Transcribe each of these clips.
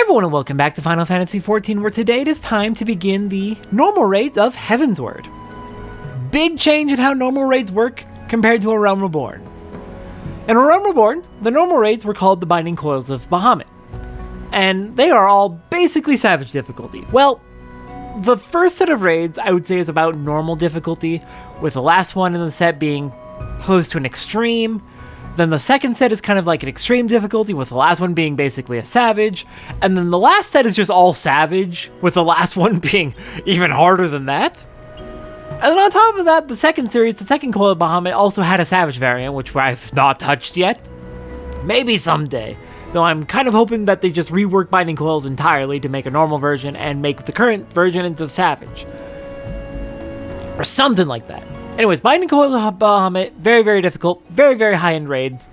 everyone and welcome back to Final Fantasy XIV, where today it is time to begin the normal raids of Heavensward. Big change in how normal raids work compared to A Realm Reborn. In A Realm Reborn, the normal raids were called the Binding Coils of Bahamut, and they are all basically Savage difficulty. Well, the first set of raids I would say is about normal difficulty, with the last one in the set being close to an extreme. Then the second set is kind of like an extreme difficulty, with the last one being basically a savage. And then the last set is just all savage, with the last one being even harder than that. And then on top of that, the second series, the second Coil of Bahamut, also had a savage variant, which I've not touched yet. Maybe someday. Though I'm kind of hoping that they just rework Binding Coils entirely to make a normal version and make the current version into the savage. Or something like that. Anyways, Binding Coils of Bahamut, very, very difficult, very, very high-end raids.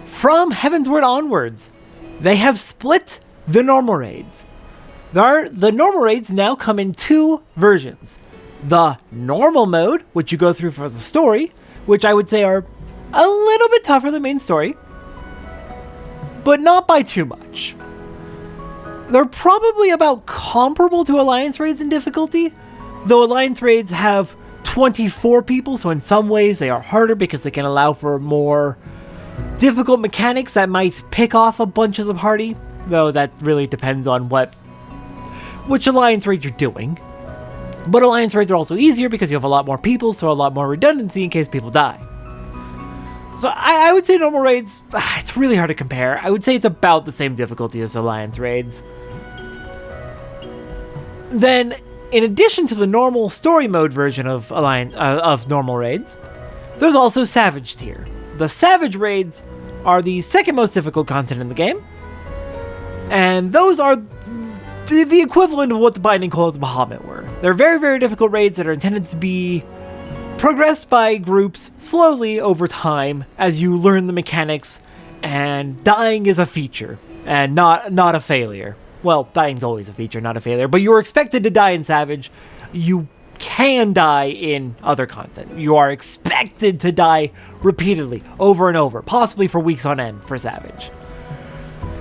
From Heavensward onwards, they have split the normal raids. The normal raids now come in two versions. The normal mode, which you go through for the story, which I would say are a little bit tougher than main story, but not by too much. They're probably about comparable to Alliance raids in difficulty, though Alliance raids have 24 people, so in some ways they are harder because they can allow for more difficult mechanics that might pick off a bunch of the party, though that really depends on which Alliance raid you're doing. But Alliance raids are also easier because you have a lot more people, so a lot more redundancy in case people die. So I would say normal raids, it's really hard to compare. I would say it's about the same difficulty as Alliance raids. Then, in addition to the normal story mode version of normal raids, there's also Savage tier. The Savage raids are the second most difficult content in the game, and those are the equivalent of what the Binding Coils of Bahamut were. They're very, very difficult raids that are intended to be progressed by groups slowly over time as you learn the mechanics, and dying is a feature, and not a failure. Well, dying's always a feature, not a failure, but you're expected to die in Savage. You can die in other content. You are expected to die repeatedly, over and over, possibly for weeks on end for Savage.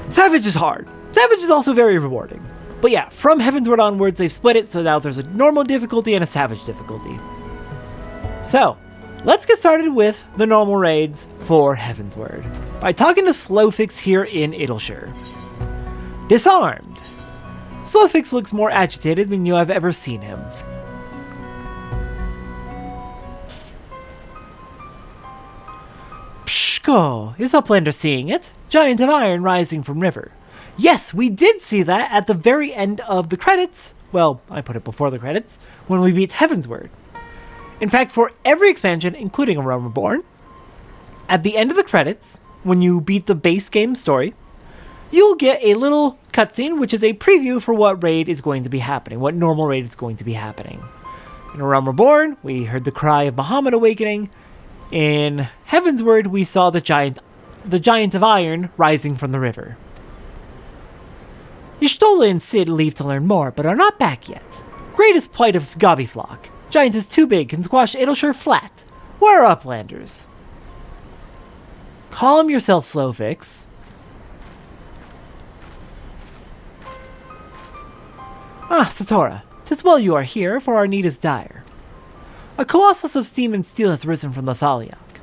Savage is hard. Savage is also very rewarding. But yeah, from Heavensward onwards, they've split it, so now there's a normal difficulty and a Savage difficulty. So, let's get started with the normal raids for Heavensward by talking to Slowfix here in Idyllshire. Disarmed. Slowfix looks more agitated than you have ever seen him. Pshko, is Uplander seeing it? Giant of iron rising from river. Yes, we did see that at the very end of the credits. Well, I put it before the credits, when we beat Heavensward. In fact, for every expansion, including A Realm Reborn, at the end of the credits, when you beat the base game story, you'll get a little cutscene, which is a preview for what raid is going to be happening, what normal raid is going to be happening. In A Realm Reborn, we heard the cry of Bahamut awakening. In Heavensward, we saw the giant of iron rising from the river. Y'shtola and Cid leave to learn more, but are not back yet. Greatest plight of Gobbyflock. Giant is too big, can squash Idyllshire flat. Where are Uplanders? Calm yourself, Slowfix. Ah, Satora, 'tis well you are here, for our need is dire. A colossus of steam and steel has risen from the Thaliok.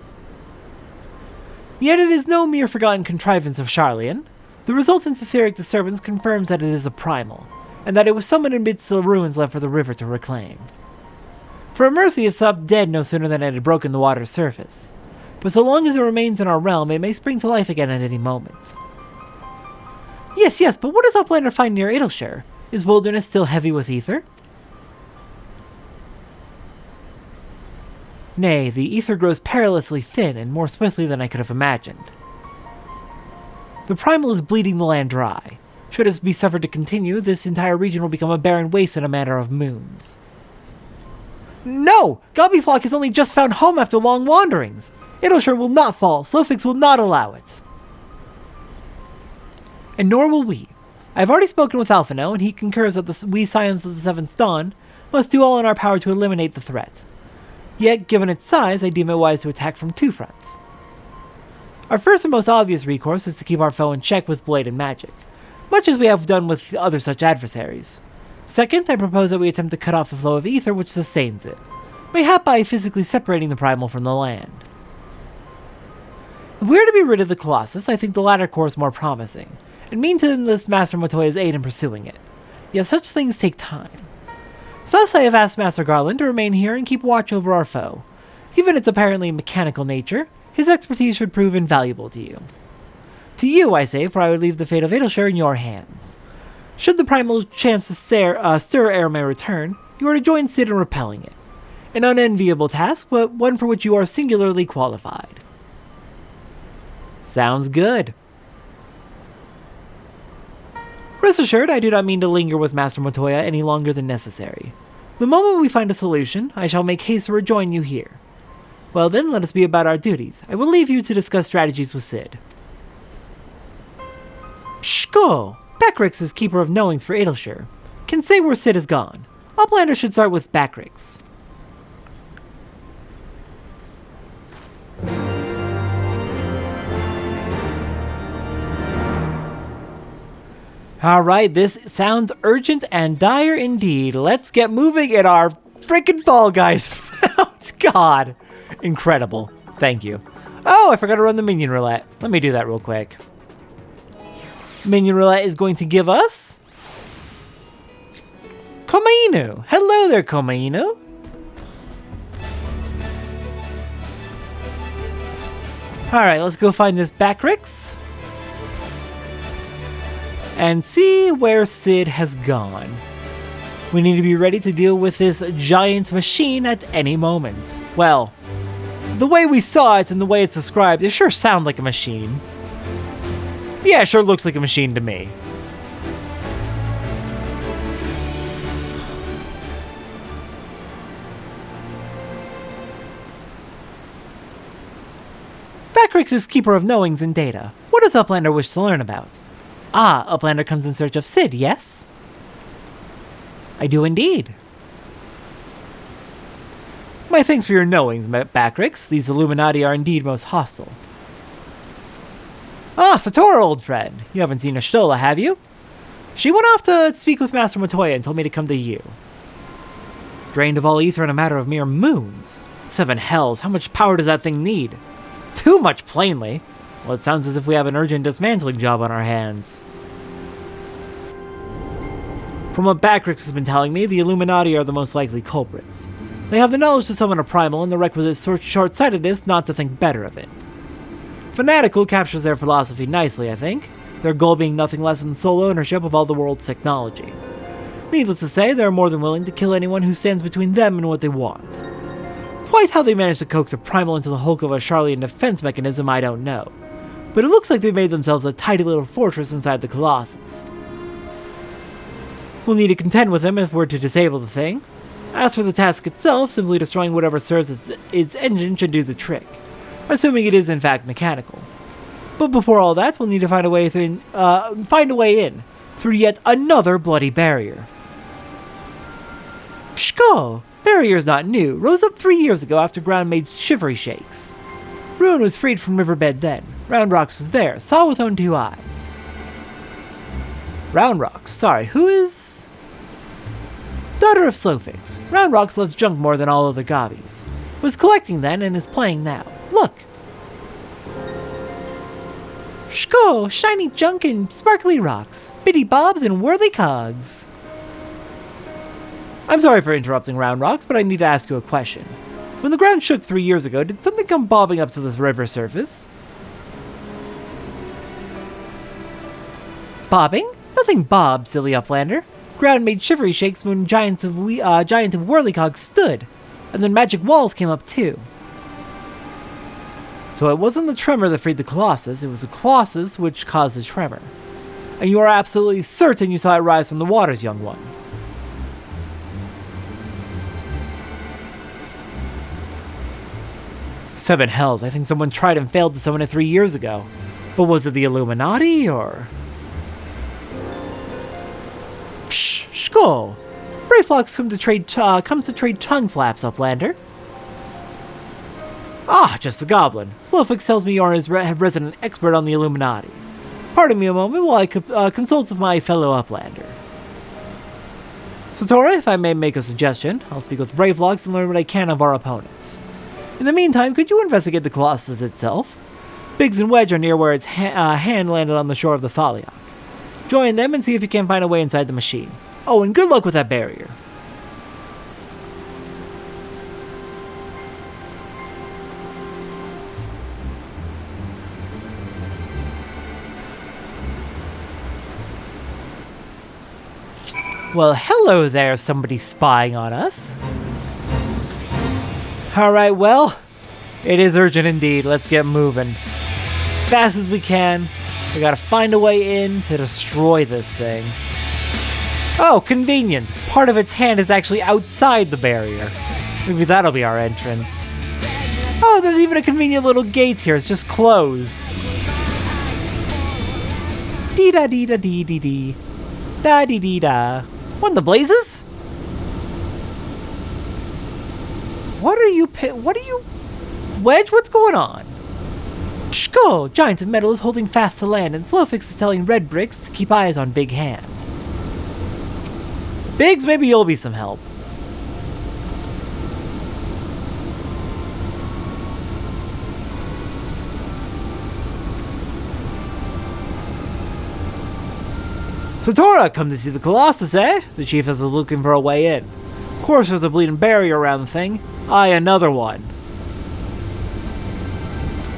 Yet it is no mere forgotten contrivance of Sharlayan. The resultant etheric disturbance confirms that it is a primal, and that it was summoned amidst the ruins left for the river to reclaim. For a mercy, it stopped dead no sooner than it had broken the water's surface. But so long as it remains in our realm, it may spring to life again at any moment. Yes, but what does Uplander find near Idyllshire? Is wilderness still heavy with ether? Nay, the ether grows perilously thin and more swiftly than I could have imagined. The primal is bleeding the land dry. Should it be suffered to continue, this entire region will become a barren waste in a matter of moons. No! Gobbyflock has only just found home after long wanderings. Idyllshire will not fall. Slowfix will not allow it. And nor will we. I have already spoken with Alphino, and he concurs that we Scions of the Seventh Dawn must do all in our power to eliminate the threat. Yet, given its size, I deem it wise to attack from two fronts. Our first and most obvious recourse is to keep our foe in check with blade and magic. much as we have done with other such adversaries. Second, I propose that we attempt to cut off the flow of ether which sustains it, mayhap by physically separating the primal from the land. If we are to be rid of the Colossus, I think the latter course more promising, and mean to enlist Master Motoya's aid in pursuing it. Yet such things take time. Thus I have asked Master Garland to remain here and keep watch over our foe. Given its apparently mechanical nature, his expertise should prove invaluable to you. To you, I say, for I would leave the fate of Adelshire in your hands. Should the primal chance to stir ere my return, you are to join Cid in repelling it. An unenviable task, but one for which you are singularly qualified. Sounds good. Rest assured, I do not mean to linger with Master Motoya any longer than necessary. The moment we find a solution, I shall make haste to rejoin you here. Well then, let us be about our duties. I will leave you to discuss strategies with Cid. Shko! Backrix is keeper of knowings for Adelshire. Can say where Cid is gone. Uplander should start with Backrix. Alright, this sounds urgent and dire indeed. Let's get moving in our freaking Fall Guys. God. Incredible. Thank you. Oh, I forgot to run the minion roulette. Let me do that real quick. Minion roulette is going to give us Komainu. Hello there, Komainu. Alright, let's go find this Backrix and see where Cid has gone. We need to be ready to deal with this giant machine at any moment. Well, the way we saw it and the way it's described, it sure sounds like a machine. Yeah, it sure looks like a machine to me. Backrix is keeper of knowings and data. What does Uplander wish to learn about? Ah, Uplander comes in search of Cid, yes? I do indeed. My thanks for your knowings, Backrix. These Illuminati are indeed most hostile. Ah, Satora, old friend. You haven't seen Ashtola, have you? She went off to speak with Master Motoya and told me to come to you. Drained of all ether in a matter of mere moons. 7 hells, how much power does that thing need? Too much, plainly. Well, it sounds as if we have an urgent dismantling job on our hands. From what Backrix has been telling me, the Illuminati are the most likely culprits. They have the knowledge to summon a primal and the requisite short-sightedness not to think better of it. Fanatical captures their philosophy nicely, I think, their goal being nothing less than sole ownership of all the world's technology. Needless to say, they are more than willing to kill anyone who stands between them and what they want. Quite how they managed to coax a primal into the hulk of a Charlian defense mechanism, I don't know. But it looks like they've made themselves a tidy little fortress inside the Colossus. We'll need to contend with them if we're to disable the thing. As for the task itself, simply destroying whatever serves as its engine should do the trick, assuming it is in fact mechanical. But before all that, we'll need to find a way in through yet another bloody barrier. Pshko! Barrier's not new, rose up 3 years ago after ground made shivery shakes. Ruin was freed from riverbed then. Round Rocks was there, saw with own 2 eyes. Round Rocks, sorry, who is... Daughter of Slowfix. Round Rocks loves junk more than all other gobbies. Was collecting then and is playing now. Look! Shko, shiny junk and sparkly rocks, bitty bobs and whirly cogs. I'm sorry for interrupting, Round Rocks, but I need to ask you a question. When the ground shook 3 years ago, did something come bobbing up to this river surface? Bobbing? Nothing bobbed, silly Uplander. Ground made shivery shakes when giant of whirlycogs stood, and then magic walls came up too. So it wasn't the tremor that freed the Colossus, it was the Colossus which caused the tremor. And you are absolutely certain you saw it rise from the waters, young one. Seven hells, I think someone tried and failed to summon it 3 years ago. But was it the Illuminati, or... Psh, Shko! Brayflox comes to trade tongue flaps, Uplander. Ah, just a goblin. Slowfix tells me you are his resident expert on the Illuminati. Pardon me a moment while I consult with my fellow uplander. Satora, if I may make a suggestion, I'll speak with Bravelogs and learn what I can of our opponents. In the meantime, could you investigate the Colossus itself? Biggs and Wedge are near where its hand landed on the shore of the Thaliok. Join them and see if you can find a way inside the machine. Oh, and good luck with that barrier. Well, hello there, somebody spying on us. Alright, well, it is urgent indeed. Let's get moving. Fast as we can. We gotta find a way in to destroy this thing. Oh, convenient. Part of its hand is actually outside the barrier. Maybe that'll be our entrance. Oh, there's even a convenient little gate here. It's just closed. Dee-da-dee-da-dee-dee-dee. Da-dee-dee-da. What in the blazes? What are you... Wedge, what's going on? Shko! Giant of Metal is holding fast to land, and Slowfix is telling Red Bricks to keep eyes on Big Hand. Biggs, maybe you'll be some help. Satora, come to see the Colossus, eh? The chief is looking for a way in. Of course there's a bleeding barrier around the thing. Aye, another one.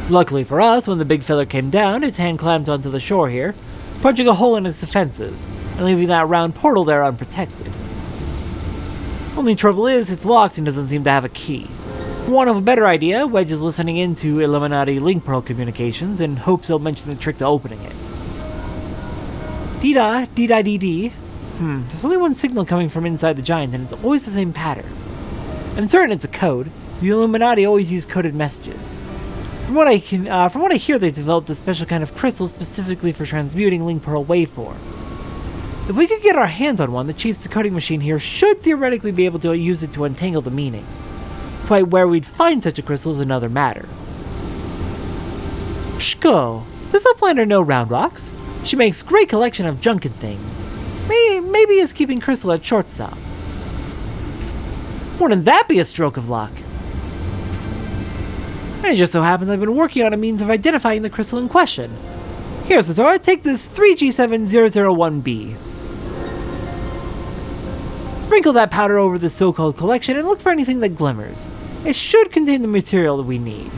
Luckily for us, when the big fella came down, its hand clamped onto the shore here, punching a hole in its defenses, and leaving that round portal there unprotected. Only trouble is, it's locked and doesn't seem to have a key. For want of a better idea, Wedge is listening into Illuminati Link Pearl communications in hopes they'll mention the trick to opening it. Dee-da, dee-da-dee-dee. There's only one signal coming from inside the giant, and it's always the same pattern. I'm certain it's a code. The Illuminati always use coded messages. From what I hear, they've developed a special kind of crystal specifically for transmuting Link Pearl waveforms. If we could get our hands on one, the Chief's decoding machine here should theoretically be able to use it to untangle the meaning. Quite where we'd find such a crystal is another matter. Shko, does Uplander know Round Rocks? She makes great collection of junk and things. Maybe is keeping Crystal at shortstop. Wouldn't that be a stroke of luck? And it just so happens I've been working on a means of identifying the crystal in question. Here, Satora, take this 3G7001B. Sprinkle that powder over this so-called collection and look for anything that glimmers. It should contain the material that we need.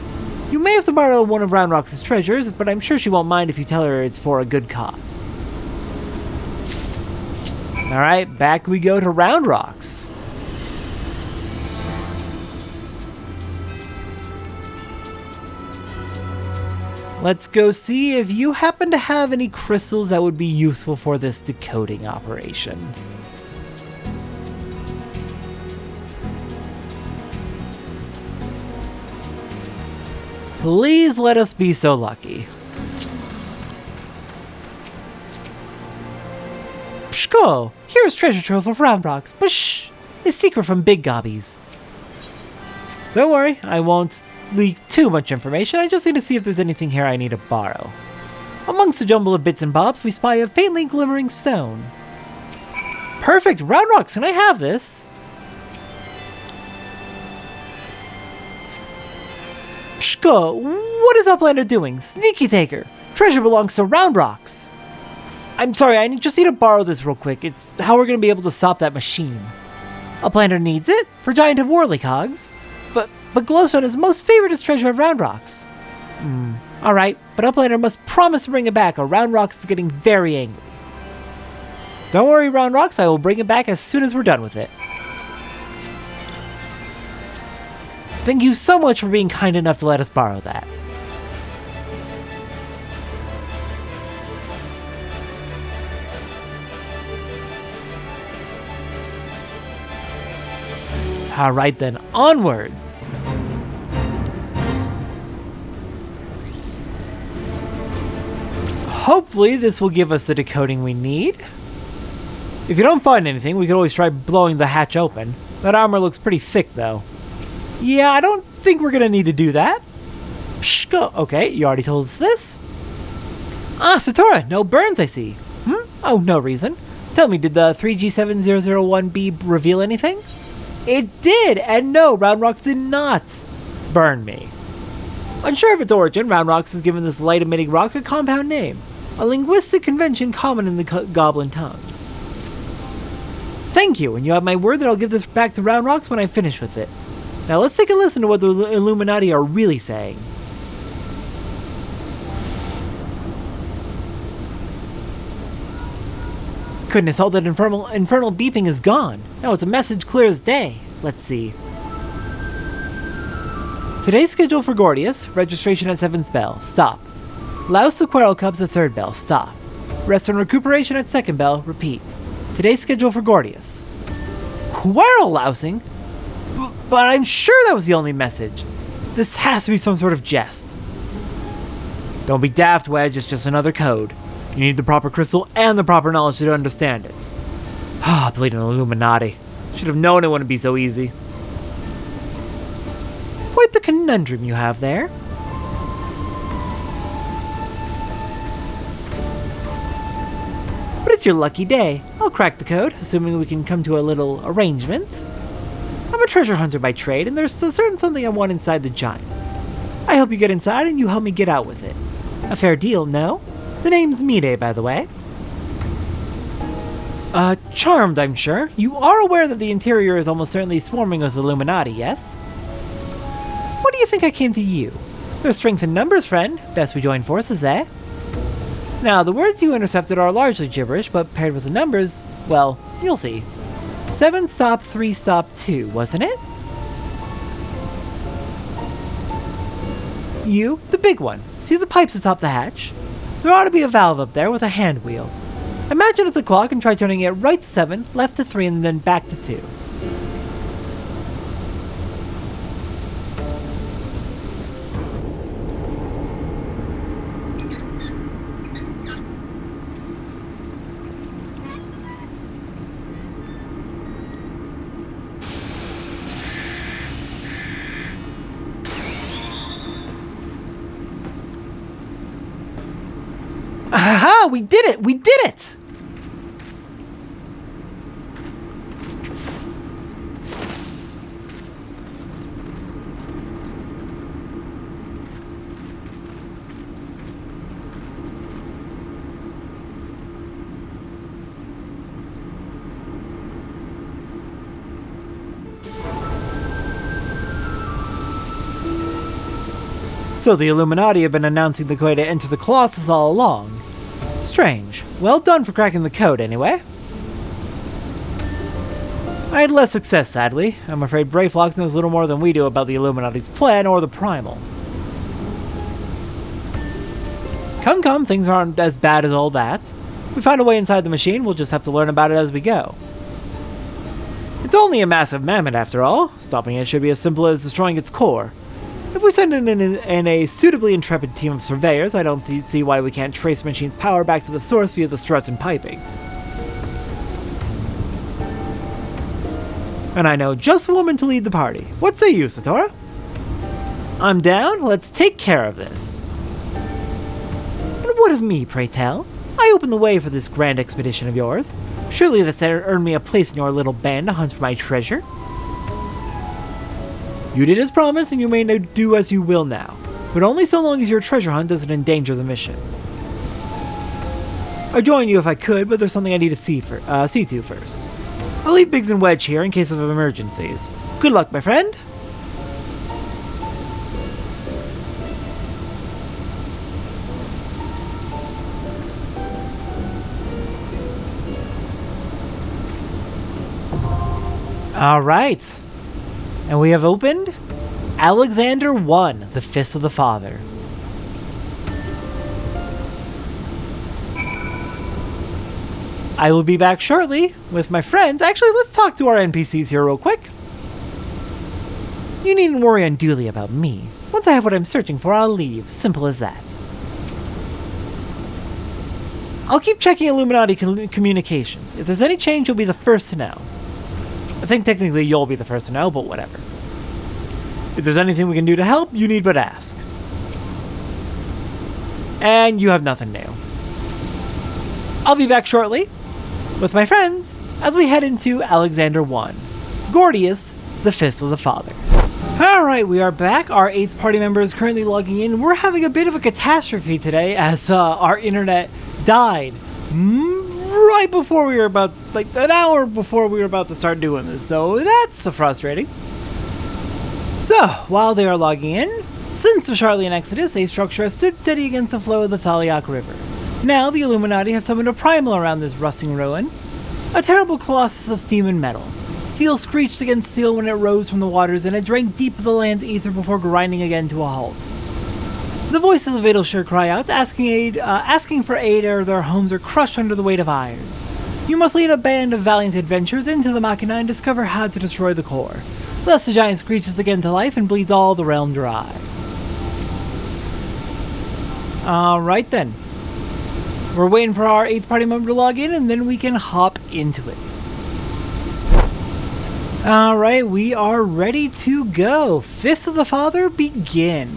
You may have to borrow one of Round Rock's treasures, but I'm sure she won't mind if you tell her it's for a good cause. Alright, back we go to Round Rocks. Let's go see if you happen to have any crystals that would be useful for this decoding operation. Please let us be so lucky. Pshko! Here's treasure trove of Round Rocks, but shh! It's secret from Big Gobbies. Don't worry, I won't leak too much information. I just need to see if there's anything here I need to borrow. Amongst the jumble of bits and bobs, we spy a faintly glimmering stone. Perfect! Round Rocks, can I have this? Pshko, what is Uplander doing? Sneaky taker! Treasure belongs to Round Rocks! I'm sorry, I just need to borrow this real quick. It's how we're going to be able to stop that machine. Uplander needs it for Giant of Warley Cogs, but Glowstone is most favorite treasure of Round Rocks. Alright, but Uplander must promise to bring it back or Round Rocks is getting very angry. Don't worry, Round Rocks, I will bring it back as soon as we're done with it. Thank you so much for being kind enough to let us borrow that. Alright then, onwards! Hopefully this will give us the decoding we need. If you don't find anything, we could always try blowing the hatch open. That armor looks pretty thick though. Yeah, I don't think we're gonna need to do that. Pshko, okay, you already told us this. Ah, Satora, no burns I see. Oh, no reason. Tell me, did the 3G7001B reveal anything? It did, and no, Round Rocks did not burn me. Unsure of its origin, Round Rocks has given this light-emitting rock a compound name, a linguistic convention common in the goblin tongue. Thank you, and you have my word that I'll give this back to Round Rocks when I finish with it. Now let's take a listen to what the Illuminati are really saying. Goodness, all that infernal beeping is gone. Now it's a message clear as day. Let's see. Today's schedule for Gordius, registration at 7th bell, stop. Louse the Quarrel Cubs at 3rd bell, stop. Rest and recuperation at 2nd bell, repeat. Today's schedule for Gordius. Quarrel lousing? But I'm sure that was the only message. This has to be some sort of jest. Don't be daft, Wedge, it's just another code. You need the proper crystal and the proper knowledge to understand it. Ah, bleeding Illuminati. Should have known it wouldn't be so easy. Quite the conundrum you have there. But it's your lucky day. I'll crack the code, assuming we can come to a little arrangement. I'm a treasure hunter by trade, and there's a certain something I want inside the giant. I help you get inside, and you help me get out with it. A fair deal, no? The name's Mide, by the way. Charmed, I'm sure. You are aware that the interior is almost certainly swarming with Illuminati, yes? What do you think I came to you? There's strength in numbers, friend. Best we join forces, eh? Now, the words you intercepted are largely gibberish, but paired with the numbers, well, you'll see. 7 stop 3 stop 2, wasn't it? You, the big one. See the pipes atop the hatch? There ought to be a valve up there with a hand wheel. Imagine it's a clock and try turning it right to 7, left to 3, and then back to 2. Aha! We did it! We did it! So the Illuminati have been announcing the way to enter the Colossus all along. Strange. Well done for cracking the code, anyway. I had less success, sadly. I'm afraid Brayflox knows little more than we do about the Illuminati's plan or the Primal. Come, things aren't as bad as all that. We found a way inside the machine, we'll just have to learn about it as we go. It's only a massive mammoth after all. Stopping it should be as simple as destroying its core. If we send in a suitably intrepid team of surveyors, I don't see why we can't trace the machine's power back to the source via the struts and piping. And I know just the woman to lead the party. What say you, Satora? I'm down. Let's take care of this. And what of me, pray tell? I opened the way for this grand expedition of yours. Surely that's earned me a place in your little band to hunt for my treasure. You did as promised, and you may do as you will now, but only so long as your treasure hunt doesn't endanger the mission. I'd join you if I could, but there's something I need to see to first. I'll leave Biggs and Wedge here in case of emergencies. Good luck, my friend. All right. And we have opened Alexander 1, the Fist of the Father. I will be back shortly with my friends. Actually, let's talk to our NPCs here real quick. You needn't worry unduly about me. Once I have what I'm searching for, I'll leave. Simple as that. I'll keep checking Illuminati communications. If there's any change, you'll be the first to know. I think technically you'll be the first to know, but whatever. If there's anything we can do to help, you need but ask. And you have nothing new. I'll be back shortly with my friends as we head into Alexander 1, Gordius, the Fist of the Father. Alright, we are back. Our 8th party member is currently logging in. We're having a bit of a catastrophe today as our internet died right before we were about, like an hour before we were about to start doing this. So that's frustrating. So, while they are logging in, since the Charlian Exodus, a structure has stood steady against the flow of the Thaliak River. Now, the Illuminati have summoned a primal around this rusting ruin, a terrible colossus of steam and metal. Steel screeched against steel when it rose from the waters, and it drank deep of the land's ether before grinding again to a halt. The voices of Adelshire cry out, asking for aid ere their homes are crushed under the weight of iron. You must lead a band of valiant adventurers into the Machina and discover how to destroy the core, lest the giant screeches again to life and bleeds all the realm dry. Alright then. We're waiting for our 8th party member to log in, and then we can hop into it. Alright, we are ready to go. Fist of the Father, begin.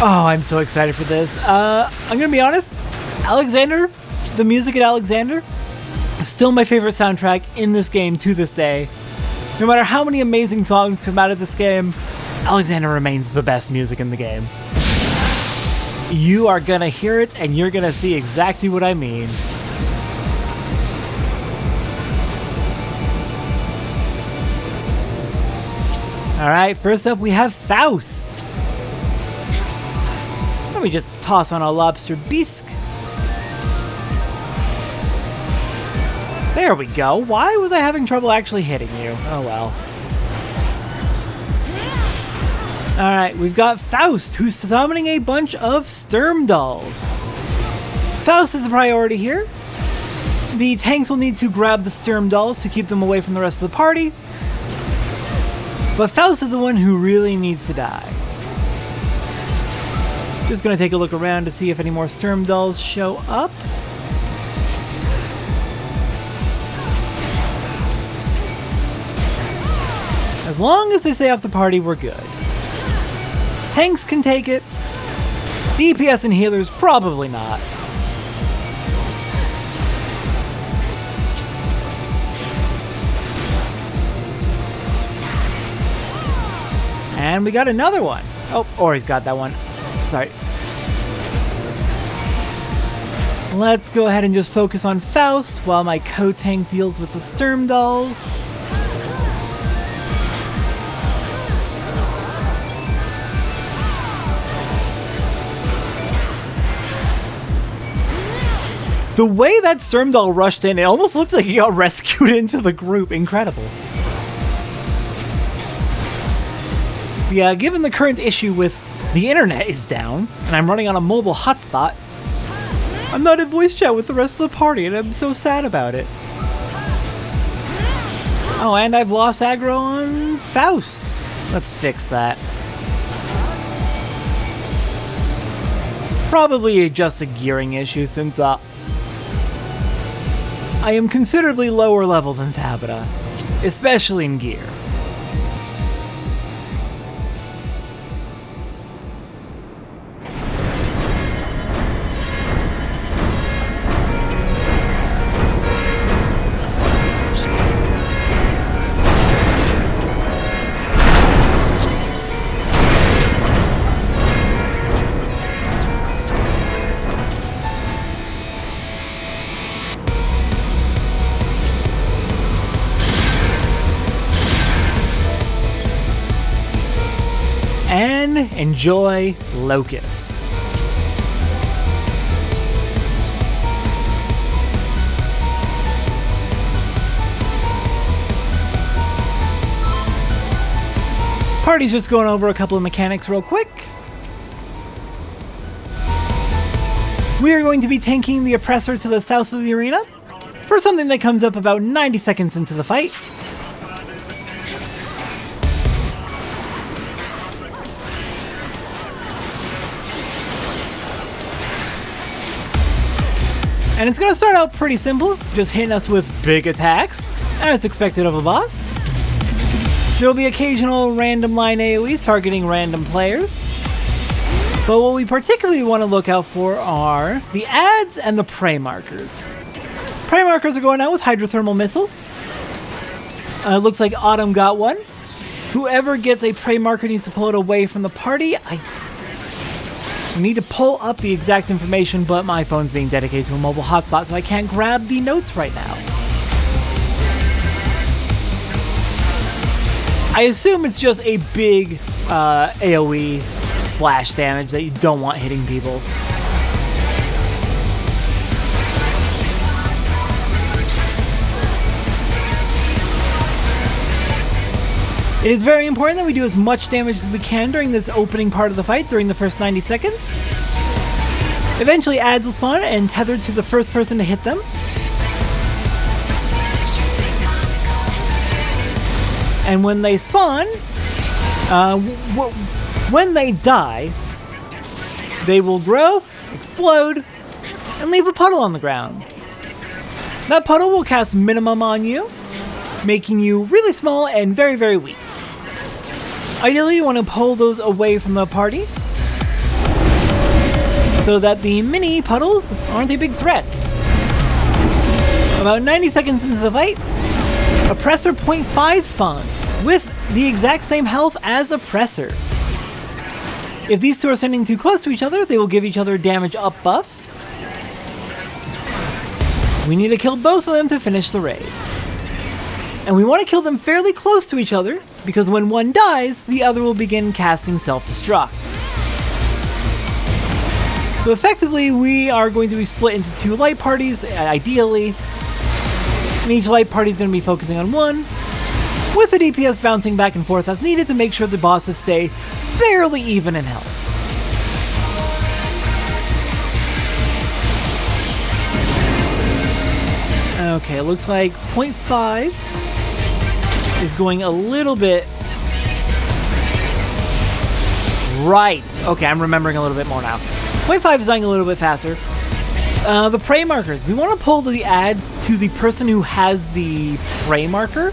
Oh, I'm so excited for this. I'm gonna be honest, Alexander, the music at Alexander, is still my favorite soundtrack in this game to this day. No matter how many amazing songs come out of this game, Alexander remains the best music in the game. You are gonna hear it and you're gonna see exactly what I mean. Alright, first up we have Faust. Let me just toss on a lobster bisque. There we go. Why was I having trouble actually hitting you? Oh well. Alright, we've got Faust, who's summoning a bunch of Sturm dolls. Faust is a priority here. The tanks will need to grab the Sturm dolls to keep them away from the rest of the party. But Faust is the one who really needs to die. Just gonna take a look around to see if any more Sturm dolls show up. As long as they stay off the party, we're good. Tanks can take it. DPS and healers, probably not. And we got another one. Oh, Ori's got that one. Sorry. Let's go ahead and just focus on Faust while my co-tank deals with the Sturm dolls. The way that Sturm doll rushed in, it almost looked like he got rescued into the group. Incredible. Yeah, given the current issue with the internet is down, and I'm running on a mobile hotspot, I'm not in voice chat with the rest of the party, and I'm so sad about it. Oh, and I've lost aggro on Faust. Let's fix that. Probably just a gearing issue, since I am considerably lower level than Thabita, especially in gear. And enjoy Locust. Party's just going over a couple of mechanics real quick. We are going to be tanking the oppressor to the south of the arena for something that comes up about 90 seconds into the fight. And it's going to start out pretty simple, just hitting us with big attacks, as expected of a boss. There will be occasional random line AoEs targeting random players. But what we particularly want to look out for are the adds and the prey markers. Prey markers are going out with hydrothermal missile. It looks like Autumn got one. Whoever gets a prey marker needs to pull it away from the party. I need to pull up the exact information, but my phone's being dedicated to a mobile hotspot, so I can't grab the notes right now. I assume it's just a big AoE splash damage that you don't want hitting people. It is very important that we do as much damage as we can during this opening part of the fight, during the first 90 seconds. Eventually adds will spawn and tethered to the first person to hit them. And when they spawn, when they die, they will grow, explode, and leave a puddle on the ground. That puddle will cast minimum on you, making you really small and very, very weak. Ideally, you want to pull those away from the party so that the mini puddles aren't a big threat. About 90 seconds into the fight, Oppressor 0.5 spawns with the exact same health as Oppressor. If these two are standing too close to each other, they will give each other damage up buffs. We need to kill both of them to finish the raid. And we want to kill them fairly close to each other, because when one dies, the other will begin casting self-destruct. So effectively, we are going to be split into two light parties, ideally. And each light party is going to be focusing on one, with the DPS bouncing back and forth as needed to make sure the bosses stay fairly even in health. Okay, it looks like 0.5 is going a little bit... Right. Okay, I'm remembering a little bit more now. 0.5 is going a little bit faster. The prey markers. We want to pull the adds to the person who has the prey marker.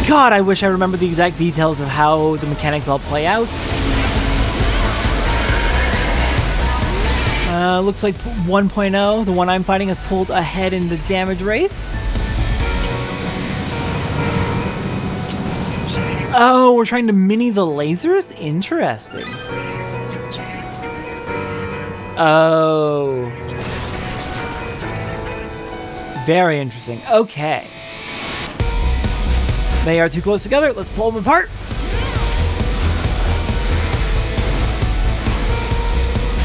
God, I wish I remembered the exact details of how the mechanics all play out. Looks like 1.0, the one I'm fighting, has pulled ahead in the damage race. Oh, we're trying to mini the lasers? Interesting. Oh. Very interesting. Okay. They are too close together. Let's pull them apart.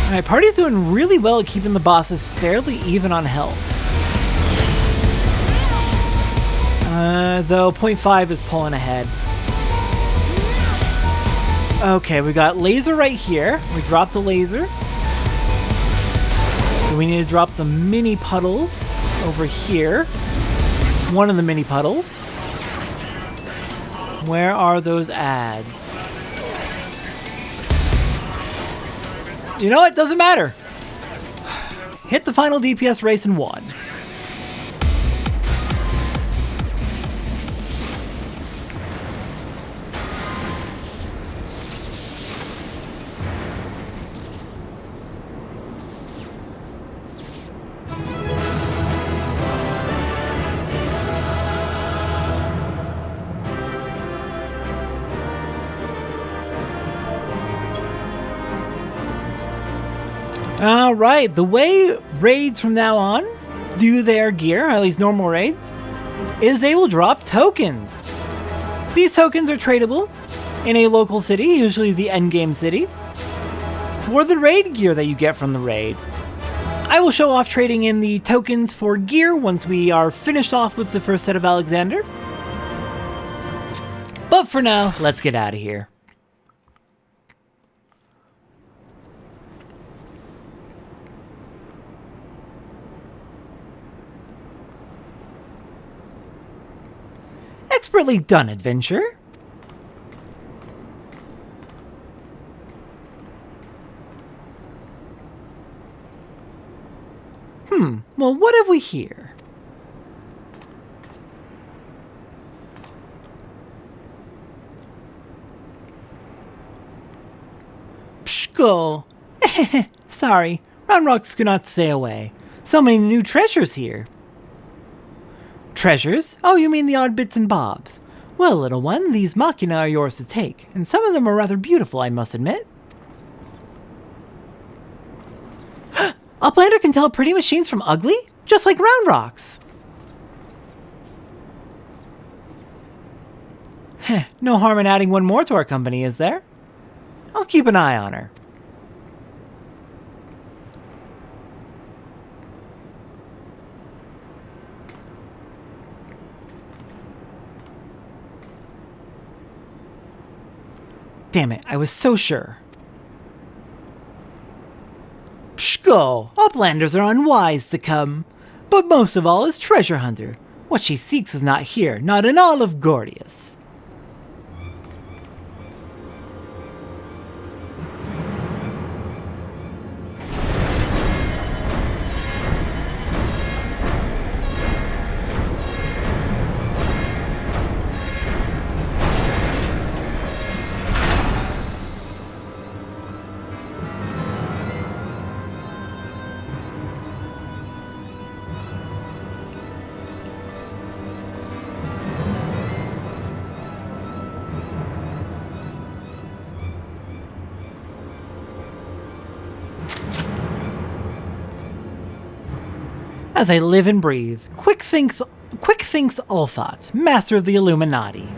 Alright, party's doing really well at keeping the bosses fairly even on health. Though 0.5 is pulling ahead. Okay, we got laser right here. We dropped a laser. So we need to drop the mini puddles over here. One of the mini puddles. Where are those adds? You know what? Doesn't matter. Hit the final DPS race in one. Alright, the way raids from now on do their gear, at least normal raids, is they will drop tokens. These tokens are tradable in a local city, usually the endgame city, for the raid gear that you get from the raid. I will show off trading in the tokens for gear once we are finished off with the first set of Alexander. But for now, let's get out of here. Expertly done, adventure. Well, what have we here? Pshko. Sorry, round rocks could not stay away. So many new treasures here. Treasures? Oh, you mean the odd bits and bobs. Well, little one, these machina are yours to take, and some of them are rather beautiful, I must admit. Uplander can tell pretty machines from ugly? Just like round rocks. No harm in adding one more to our company, is there? I'll keep an eye on her. Damn it, I was so sure. Pshko! Uplanders are unwise to come. But most of all is Treasure Hunter. What she seeks is not here, not in all of Gordius. As I live and breathe, quick thinks all thoughts, master of the Illuminati.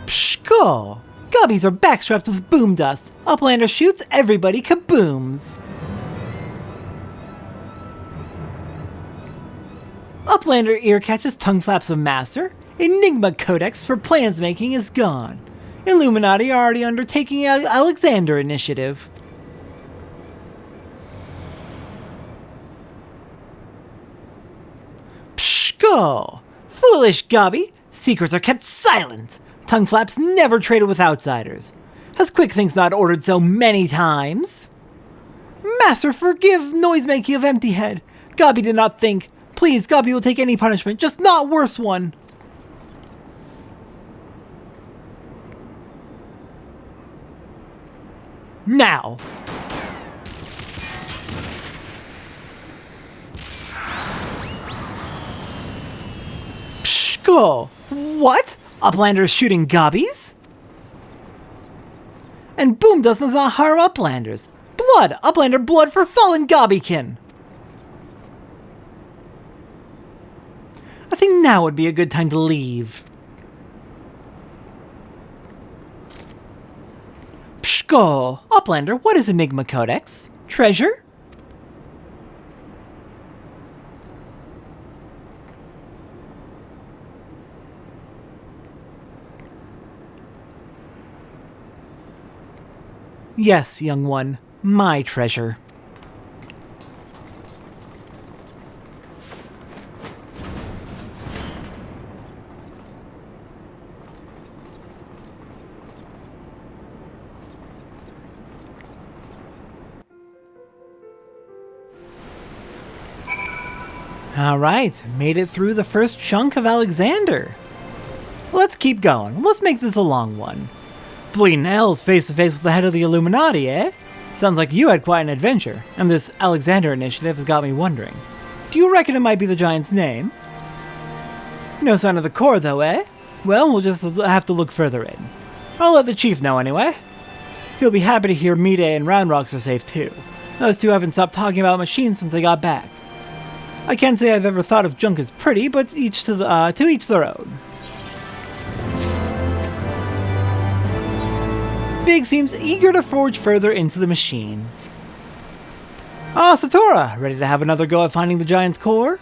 Pshko! Gobbies are backstrapped with boom dust. Uplander shoots, everybody kabooms. Uplander ear catches tongue flaps of master. Enigma Codex for plans making is gone. Illuminati are already undertaking Alexander initiative. Pshko! Foolish Gobby! Secrets are kept silent. Tongue flaps never traded with outsiders. Has Quick Things not ordered so many times? Master, forgive noisemaking of Empty Head. Gobby did not think. Please, Gobby will take any punishment, just not worse one. Now! Pshko! What? Uplander is shooting gobbies? And boom does not harm Uplanders. Blood! Uplander blood for fallen Gobbykin! I think now would be a good time to leave. Pshko! Uplander, what is Enigma Codex? Treasure? Yes, young one, my treasure. Alright, made it through the first chunk of Alexander. Let's keep going. Let's make this a long one. Bleeding L's face to face with the head of the Illuminati, eh? Sounds like you had quite an adventure, and this Alexander initiative has got me wondering. Do you reckon it might be the giant's name? No sign of the core though, eh? Well, we'll just have to look further in. I'll let the chief know anyway. He'll be happy to hear Mide and Round Rocks are safe too. Those two haven't stopped talking about machines since they got back. I can't say I've ever thought of junk as pretty, but to each their own. Big seems eager to forge further into the machine. Ah, Satora, ready to have another go at finding the giant's core?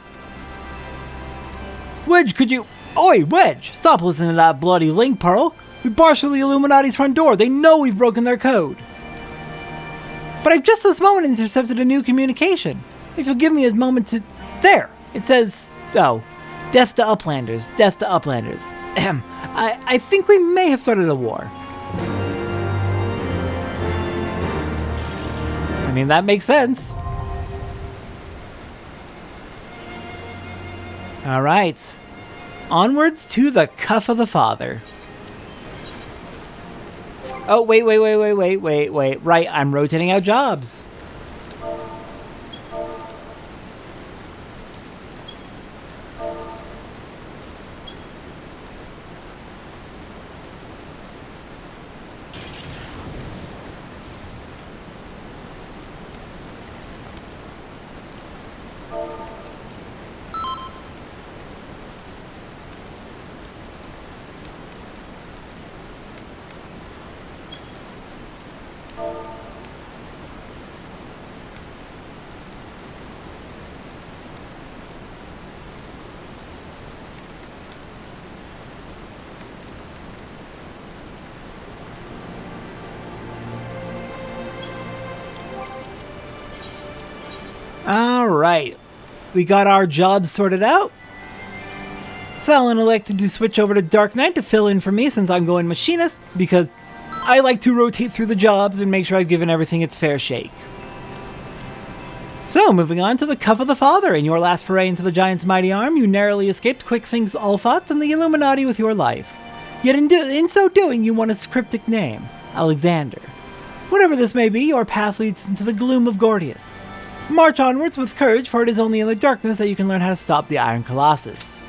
Wedge, could you... Oi, Wedge! Stop listening to that bloody link, Pearl! We barged through the Illuminati's front door. They know we've broken their code. But I've just this moment intercepted a new communication. If you'll give me a moment to... There! It says... Oh. Death to Uplanders. Death to Uplanders. Ahem. I think we may have started a war. I mean, that makes sense. Alright. Onwards to the Cuff of the Father. Oh, wait. Right, I'm rotating out jobs. Alright, we got our jobs sorted out. Fallon elected to switch over to Dark Knight to fill in for me since I'm going machinist, because I like to rotate through the jobs and make sure I've given everything its fair shake. So, moving on to the Cuff of the Father. In your last foray into the Giant's mighty arm, you narrowly escaped Quick Things Ulfots and the Illuminati with your life. Yet in so doing, you won a cryptic name, Alexander. Whatever this may be, your path leads into the gloom of Gordius. March onwards with courage, for it is only in the darkness that you can learn how to stop the Iron Colossus.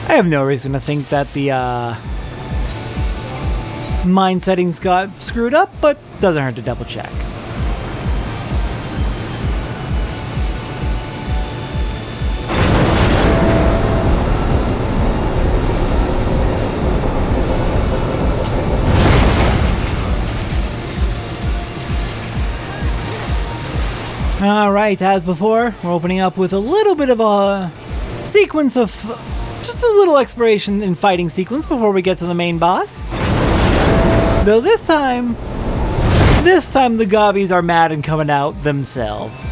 I have no reason to think that the mine settings got screwed up, but doesn't hurt to double check. Alright, as before, we're opening up with a little bit of a sequence of... just a little exploration and fighting sequence before we get to the main boss. Though this time the gobbies are mad and coming out themselves.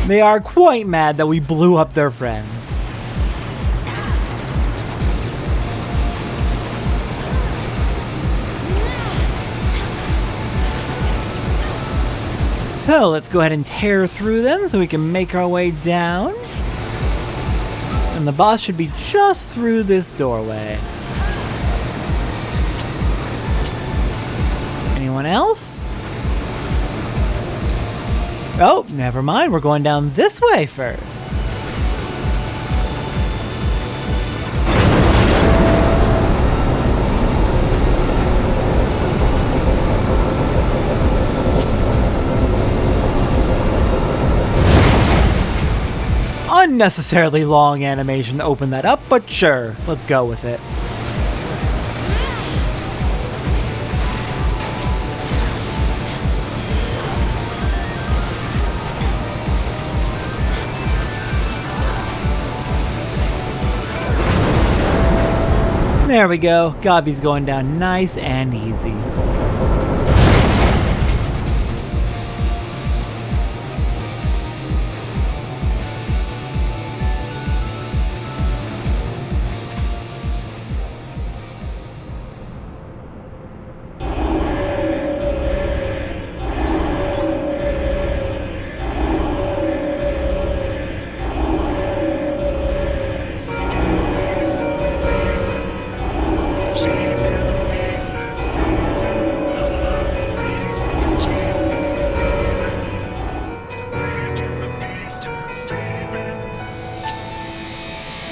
They are quite mad that we blew up their friends. So let's go ahead and tear through them so we can make our way down. And the boss should be just through this doorway. Anyone else? Oh, never mind. We're going down this way first. Unnecessarily long animation to open that up, but sure, let's go with it. There we go. Gobby's going down nice and easy.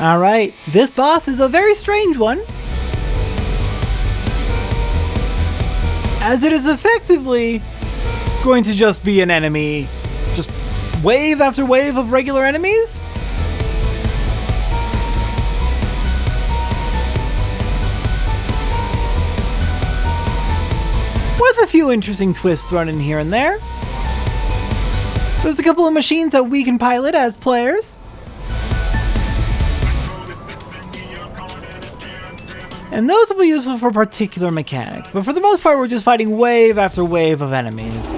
Alright, this boss is a very strange one, as it is effectively going to just be an enemy, just wave after wave of regular enemies. With a few interesting twists thrown in here and there. There's a couple of machines that we can pilot as players. And those will be useful for particular mechanics, but for the most part we're just fighting wave after wave of enemies.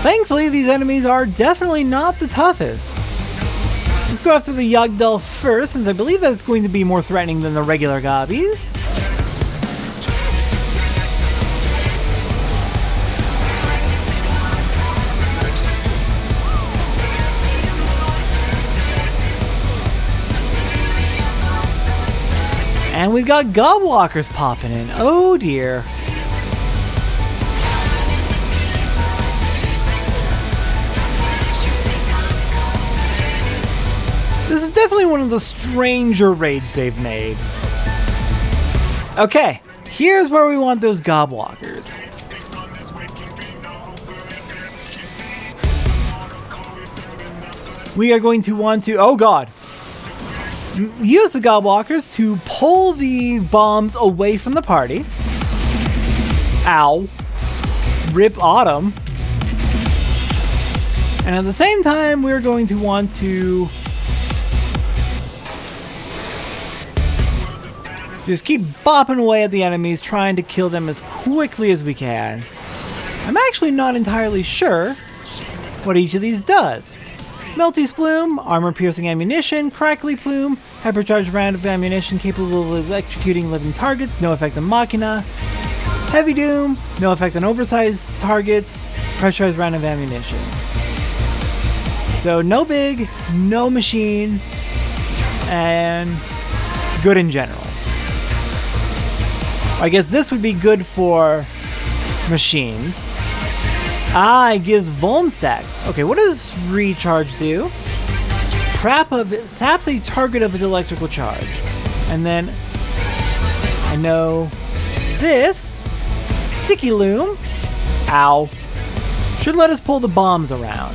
Thankfully, these enemies are definitely not the toughest. Let's go after the Yagdal first, since I believe that's going to be more threatening than the regular gobbies. And we've got gobwalkers popping in. Oh dear. This is definitely one of the stranger raids they've made. Okay, here's where we want those gobwalkers. We are going to want to, oh god, use the gobwalkers to pull the bombs away from the party. Ow. Rip Autumn. And at the same time, we're going to want to just keep bopping away at the enemies, trying to kill them as quickly as we can. I'm actually not entirely sure what each of these does. Melty Splume, armor-piercing ammunition. Crackly Plume, hypercharged round of ammunition capable of electrocuting living targets, no effect on Machina. Heavy Doom, no effect on oversized targets, pressurized round of ammunition. So no big, no machine, and good in general. I guess this would be good for machines. Ah, it gives Vuln stacks. Okay, what does Recharge do? Saps a target of an electrical charge. And then I know this Sticky Loom, ow, should let us pull the bombs around.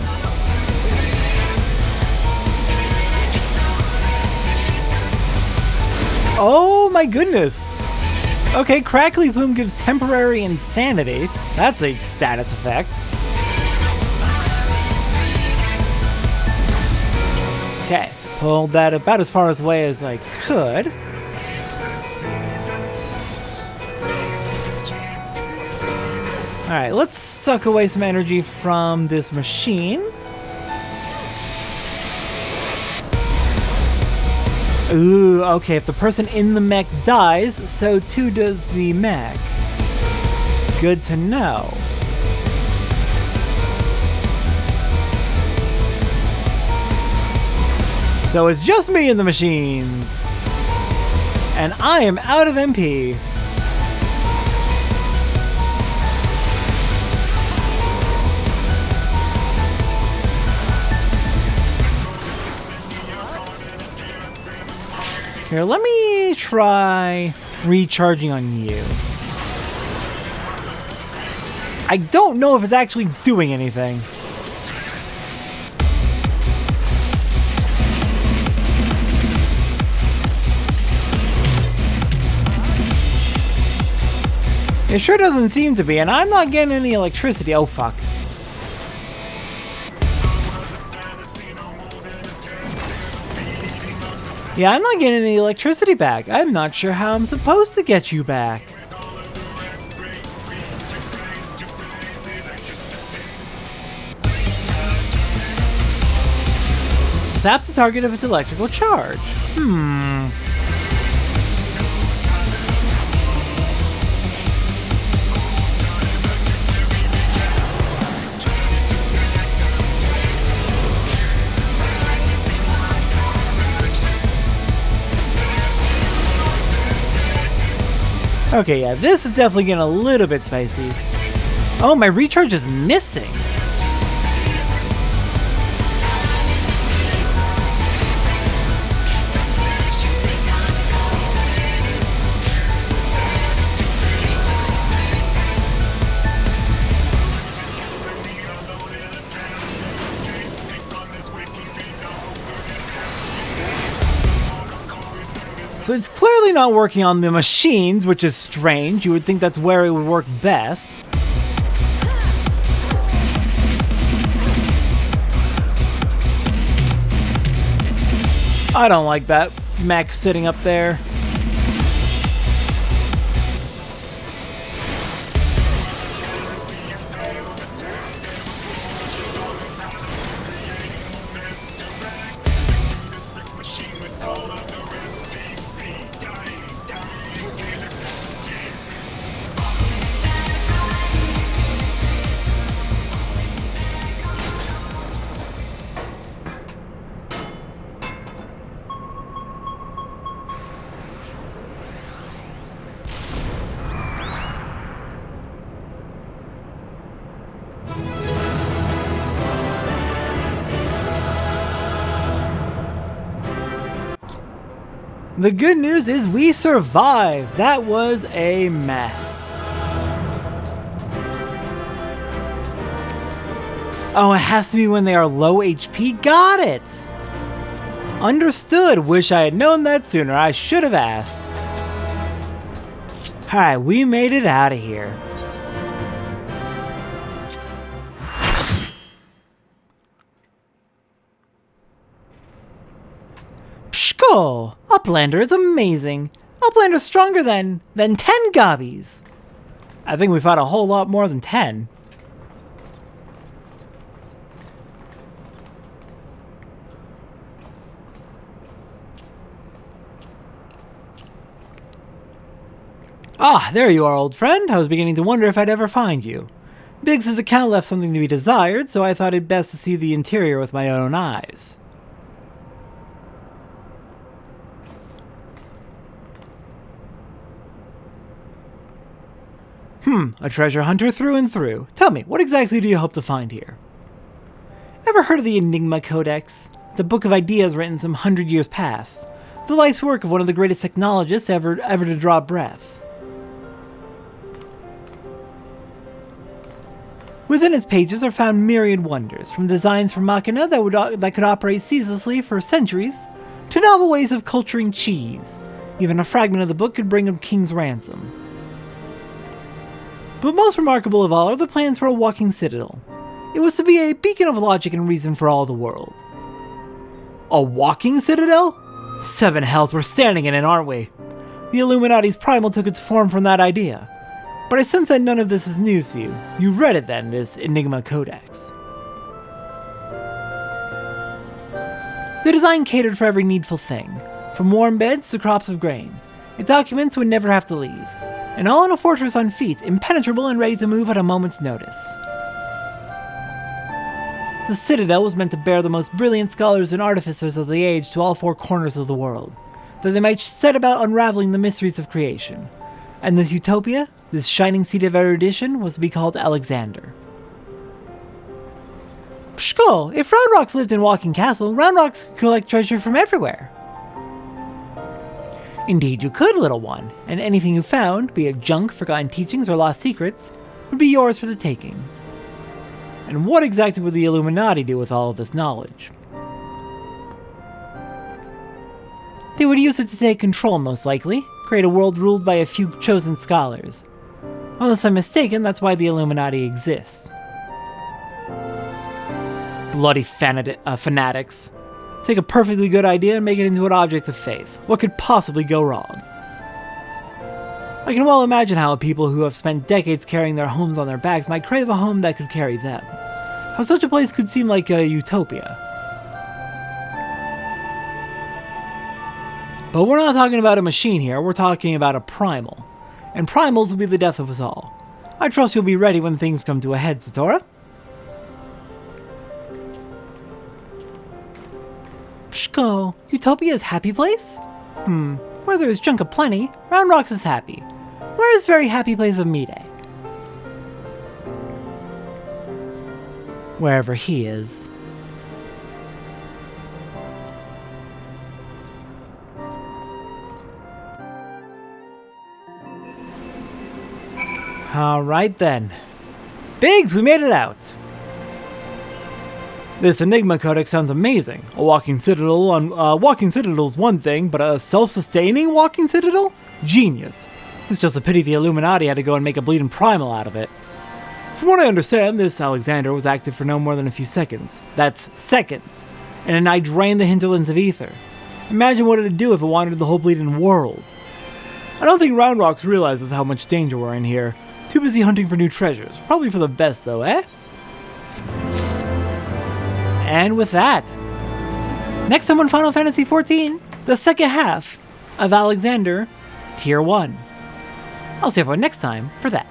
Oh my goodness. Okay, Crackly Plume gives temporary insanity. That's a status effect. Okay, pulled that about as far away as I could. Alright, let's suck away some energy from this machine. Ooh, okay, if the person in the mech dies, so too does the mech. Good to know. So it's just me and the machines. And I am out of MP. Here, let me try recharging on you. I don't know if it's actually doing anything. It sure doesn't seem to be, and I'm not getting any electricity. Oh, fuck. Yeah, I'm not getting any electricity back. I'm not sure how I'm supposed to get you back. Saps the target of its electrical charge. Okay, yeah, this is definitely getting a little bit spicy. Oh, my recharge is missing. So it's clearly not working on the machines, which is strange. You would think that's where it would work best. I don't like that mech sitting up there. The good news is we survived. That was a mess. Oh, it has to be when they are low HP? Got it! Understood. Wish I had known that sooner. I should have asked. Alright, we made it out of here. Pshko! Uplander is amazing. Uplander's stronger than 10 gobbies. I think we fought a whole lot more than 10. Ah, there you are, old friend. I was beginning to wonder if I'd ever find you. Biggs's account left something to be desired, so I thought it best to see the interior with my own eyes. A treasure hunter through and through. Tell me, what exactly do you hope to find here? Ever heard of the Enigma Codex? It's a book of ideas written some 100 years past. The life's work of one of the greatest technologists ever to draw breath. Within its pages are found myriad wonders, from designs for machina that could operate ceaselessly for centuries, to novel ways of culturing cheese. Even a fragment of the book could bring a king's ransom. But most remarkable of all are the plans for a walking citadel. It was to be a beacon of logic and reason for all the world. A walking citadel? 7 hells, we're standing in it, aren't we? The Illuminati's primal took its form from that idea. But I sense that none of this is news to you. You've read it then, this Enigma Codex. The design catered for every needful thing, from warm beds to crops of grain. Its occupants would never have to leave. And all in a fortress on feet, impenetrable and ready to move at a moment's notice. The Citadel was meant to bear the most brilliant scholars and artificers of the age to all 4 corners of the world, that they might set about unraveling the mysteries of creation. And this utopia, this shining seat of erudition, was to be called Alexander. Pshko, if Round Rocks lived in Walking Castle, Round Rocks could collect treasure from everywhere. Indeed you could, little one, and anything you found, be it junk, forgotten teachings, or lost secrets, would be yours for the taking. And what exactly would the Illuminati do with all of this knowledge? They would use it to take control, most likely, create a world ruled by a few chosen scholars. Unless I'm mistaken, that's why the Illuminati exists. Bloody fanatics. Take a perfectly good idea and make it into an object of faith. What could possibly go wrong? I can well imagine how people who have spent decades carrying their homes on their backs might crave a home that could carry them. How such a place could seem like a utopia. But we're not talking about a machine here, we're talking about a primal. And primals will be the death of us all. I trust you'll be ready when things come to a head, Satora. Pshko, Utopia's happy place? Where there's junk aplenty, Round Rocks is happy. Where is very happy place of Mide? Wherever he is. Alright then. Biggs, we made it out! This Enigma Codex sounds amazing. A walking citadel's one thing, but a self-sustaining walking citadel? Genius. It's just a pity the Illuminati had to go and make a bleeding primal out of it. From what I understand, this Alexander was active for no more than a few seconds. That's seconds. And a night drained the hinterlands of ether. Imagine what it'd do if it wandered the whole bleeding world. I don't think Round Rocks realizes how much danger we're in here. Too busy hunting for new treasures. Probably for the best though, eh? And with that, next time on Final Fantasy XIV, the second half of Alexander Tier 1. I'll see everyone next time for that.